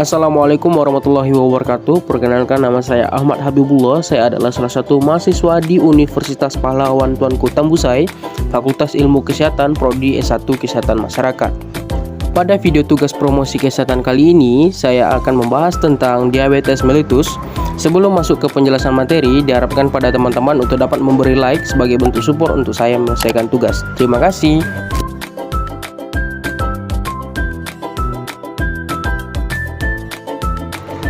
Assalamualaikum warahmatullahi wabarakatuh. Perkenalkan, nama saya Ahmad Habibullah. Saya adalah salah satu mahasiswa di Universitas Pahlawan Tuanku Tambusai, Fakultas Ilmu Kesehatan, Prodi S1 Kesehatan Masyarakat. Pada video tugas promosi kesehatan kali ini, saya akan membahas tentang diabetes mellitus. Sebelum masuk ke penjelasan materi, diharapkan pada teman-teman untuk dapat memberi like sebagai bentuk support untuk saya menyelesaikan tugas. Terima kasih.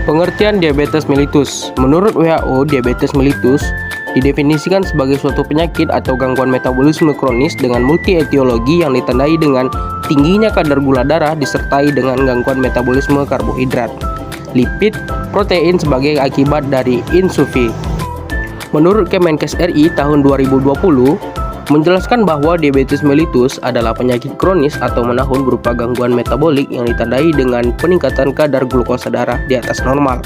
Pengertian diabetes mellitus. Menurut WHO, diabetes mellitus didefinisikan sebagai suatu penyakit atau gangguan metabolisme kronis dengan multi-etiologi yang ditandai dengan tingginya kadar gula darah disertai dengan gangguan metabolisme karbohidrat, lipid, protein sebagai akibat dari insufisi. Menurut Kemenkes RI tahun 2020 menjelaskan bahwa diabetes mellitus adalah penyakit kronis atau menahun berupa gangguan metabolik yang ditandai dengan peningkatan kadar glukosa darah di atas normal.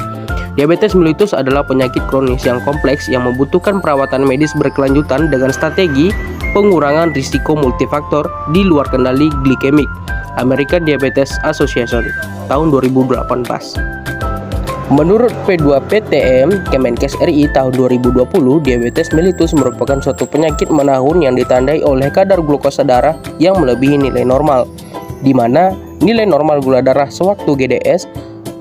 Diabetes mellitus adalah penyakit kronis yang kompleks yang membutuhkan perawatan medis berkelanjutan dengan strategi pengurangan risiko multifaktor di luar kendali glikemik. American Diabetes Association tahun 2018. Menurut P2PTM Kemenkes RI tahun 2020, diabetes mellitus merupakan suatu penyakit menahun yang ditandai oleh kadar glukosa darah yang melebihi nilai normal, di mana nilai normal gula darah sewaktu GDS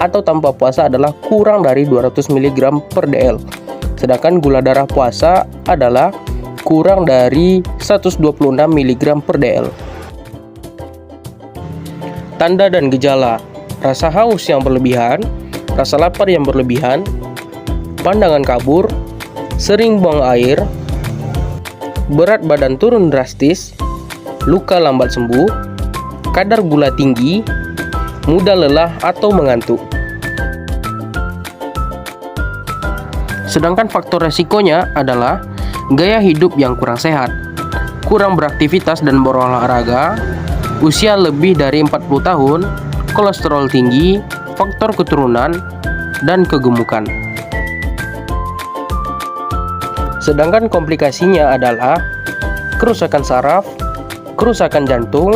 atau tanpa puasa adalah kurang dari 200 mg per dl, sedangkan gula darah puasa adalah kurang dari 126 mg per dl. Tanda dan gejala: rasa haus yang berlebihan, rasa lapar yang berlebihan, pandangan kabur, sering buang air, berat badan turun drastis, luka lambat sembuh, kadar gula tinggi, mudah lelah atau mengantuk. Sedangkan faktor resikonya adalah gaya hidup yang kurang sehat, kurang beraktivitas dan berolahraga, usia lebih dari 40 tahun, kolesterol tinggi, faktor keturunan, dan kegemukan. Sedangkan komplikasinya adalah kerusakan saraf, kerusakan jantung,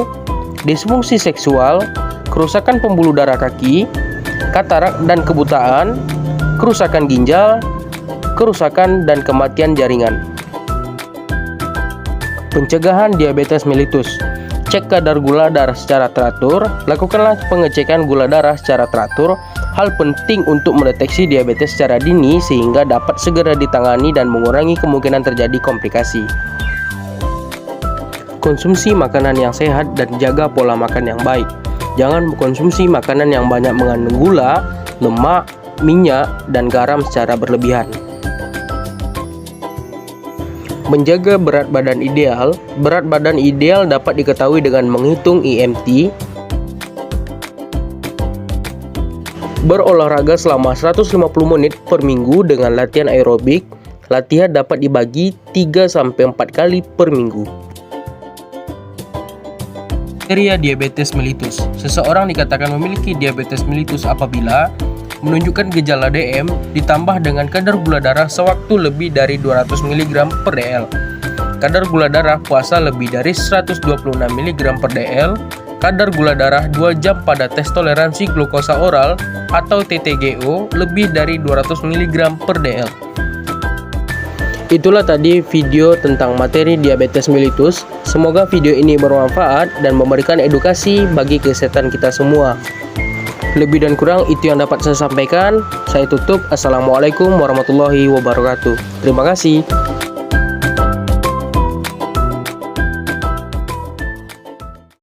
disfungsi seksual, kerusakan pembuluh darah kaki, katarak dan kebutaan, kerusakan ginjal, kerusakan dan kematian jaringan. Pencegahan diabetes mellitus: cek kadar gula darah secara teratur, lakukanlah pengecekan gula darah secara teratur. Hal penting untuk mendeteksi diabetes secara dini sehingga dapat segera ditangani dan mengurangi kemungkinan terjadi komplikasi. Konsumsi makanan yang sehat dan jaga pola makan yang baik. Jangan mengkonsumsi makanan yang banyak mengandung gula, lemak, minyak, dan garam secara berlebihan. Menjaga berat badan ideal. Berat badan ideal dapat diketahui dengan menghitung IMT. Berolahraga selama 150 menit per minggu dengan latihan aerobik. Latihan dapat dibagi 3-4 kali per minggu. Kriteria diabetes mellitus. Seseorang dikatakan memiliki diabetes mellitus apabila menunjukkan gejala DM ditambah dengan kadar gula darah sewaktu lebih dari 200 mg per dl, kadar gula darah puasa lebih dari 126 mg per dl, kadar gula darah 2 jam pada tes toleransi glukosa oral atau TTGO lebih dari 200 mg per dl. Itulah tadi video tentang materi diabetes mellitus. Semoga video ini bermanfaat dan memberikan edukasi bagi kesehatan kita semua. Lebih dan kurang itu yang dapat saya sampaikan. Saya tutup. Assalamualaikum warahmatullahi wabarakatuh. Terima kasih.